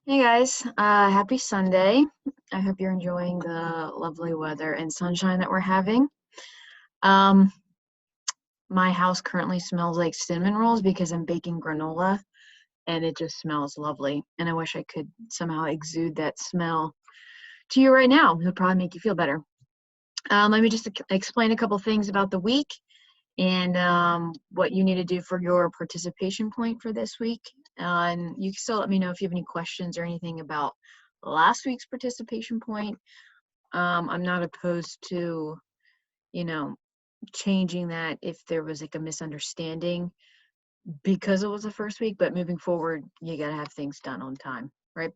Hey guys, happy Sunday. I hope you're enjoying the lovely weather and sunshine that we're having. Um, my house currently smells like cinnamon rolls because I'm baking granola and it just smells lovely. And I wish I could somehow exude that smell to you right now. It would probably make you feel better. Let me just explain a couple things about the week and what you need to do for your participation point for this week. And you can still let me know if you have any questions or anything about last week's participation point. I'm not opposed to, you know, changing that if there was like a misunderstanding because it was the first week, but moving forward, you got to have things done on time, right?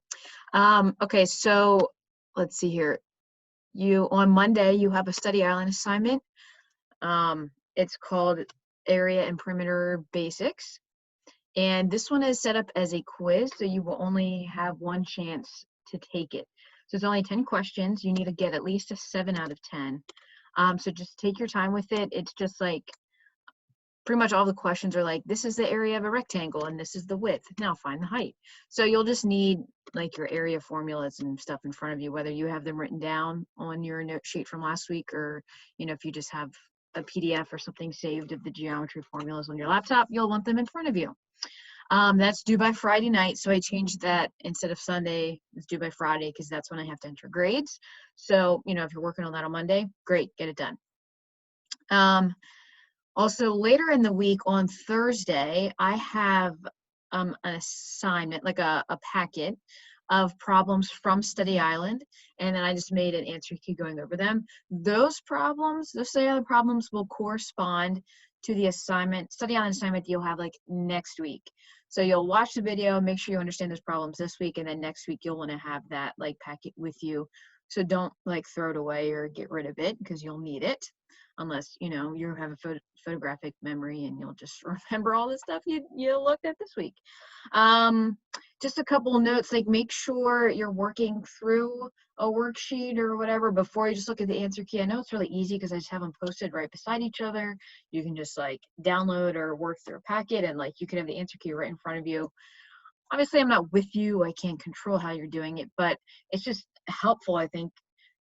Okay, so let's see here. You on Monday, you have a study island assignment. It's called Area and Perimeter Basics. And this one is set up as a quiz, so you will only have one chance to take it. So it's only 10 questions. You need to get at least a 7 out of 10. So just take your time with it. It's just like pretty much all the questions are like, this is the area of a rectangle and this is the width. Now find the height. So you'll just need like your area formulas and stuff in front of you, whether you have them written down on your note sheet from last week or, if you just have a PDF or something saved of the geometry formulas on your laptop, you'll want them in front of you. That's due by Friday night, so I changed that instead of Sunday, it's due by Friday because that's when I have to enter grades. So, if you're working on that on Monday, great, get it done. Also, later in the week on Thursday, I have an assignment, like a packet of problems from Study Island, and then I just made an answer key going over them. Those problems, those Study Island problems will correspond to the assignment, Study Island assignment that you'll have like next week. So you'll watch the video, make sure you understand those problems this week, and then next week you'll want to have that like packet with you. So don't like throw it away or get rid of it because you'll need it unless you have a photographic memory and you'll just remember all the stuff you looked at this week. Just a couple of notes, like make sure you're working through a worksheet or whatever before you just look at the answer key. I know it's really easy because I just have them posted right beside each other. You can just like download or work through a packet and like you can have the answer key right in front of you. Obviously I'm not with you, I can't control how you're doing it, but it's just helpful, I think,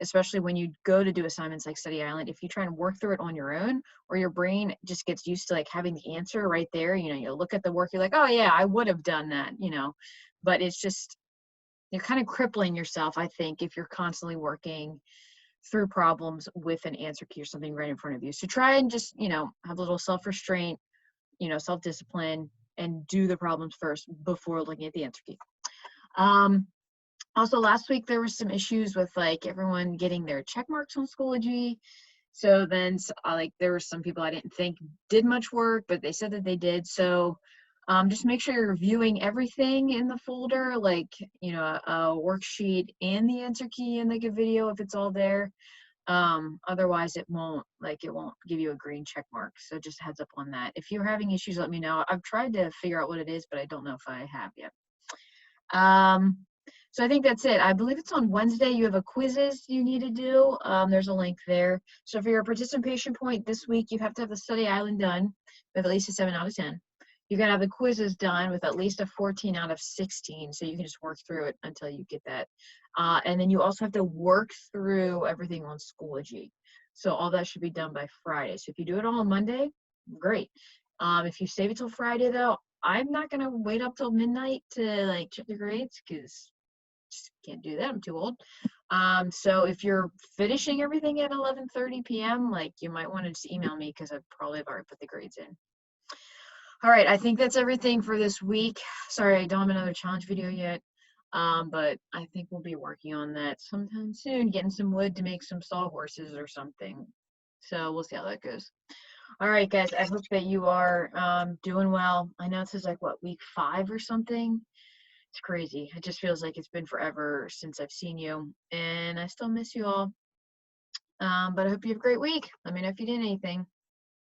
especially when you go to do assignments like Study Island. If you try and work through it on your own, or your brain just gets used to like having the answer right there, you look at the work, you're like, oh yeah, I would have done that, but it's just, you're kind of crippling yourself, I think, if you're constantly working through problems with an answer key or something right in front of you. So try and just, have a little self-restraint, self-discipline, and do the problems first before looking at the answer key. Also, last week there were some issues with like everyone getting their check marks on Schoology. So then, like, there were some people I didn't think did much work, but they said that they did. So just make sure you're reviewing everything in the folder, like, a worksheet and the answer key and like a video if it's all there. Otherwise it won't give you a green check mark. So just heads up on that. If you're having issues, let me know. I've tried to figure out what it is, but I don't know if I have yet. So I think that's it. I believe it's on Wednesday. You have a quizzes you need to do. There's a link there. So for your participation point this week, you have to have the Study Island done with at least a 7 out of 10. You got to have the quizzes done with at least a 14 out of 16. So you can just work through it until you get that. And then you also have to work through everything on Schoology. So all that should be done by Friday. So if you do it all on Monday, great. If you save it till Friday, though, I'm not going to wait up till midnight to like check the grades because just can't do that. I'm too old. So if you're finishing everything at 11:30 p.m., like you might want to just email me because I probably have already put the grades in. All right, I think that's everything for this week. Sorry, I don't have another challenge video yet, but I think we'll be working on that sometime soon, getting some wood to make some sawhorses or something. So we'll see how that goes. All right, guys, I hope that you are doing well. I know this is like, what, week 5 or something? It's crazy. It just feels like it's been forever since I've seen you, and I still miss you all. But I hope you have a great week. Let me know if you did anything.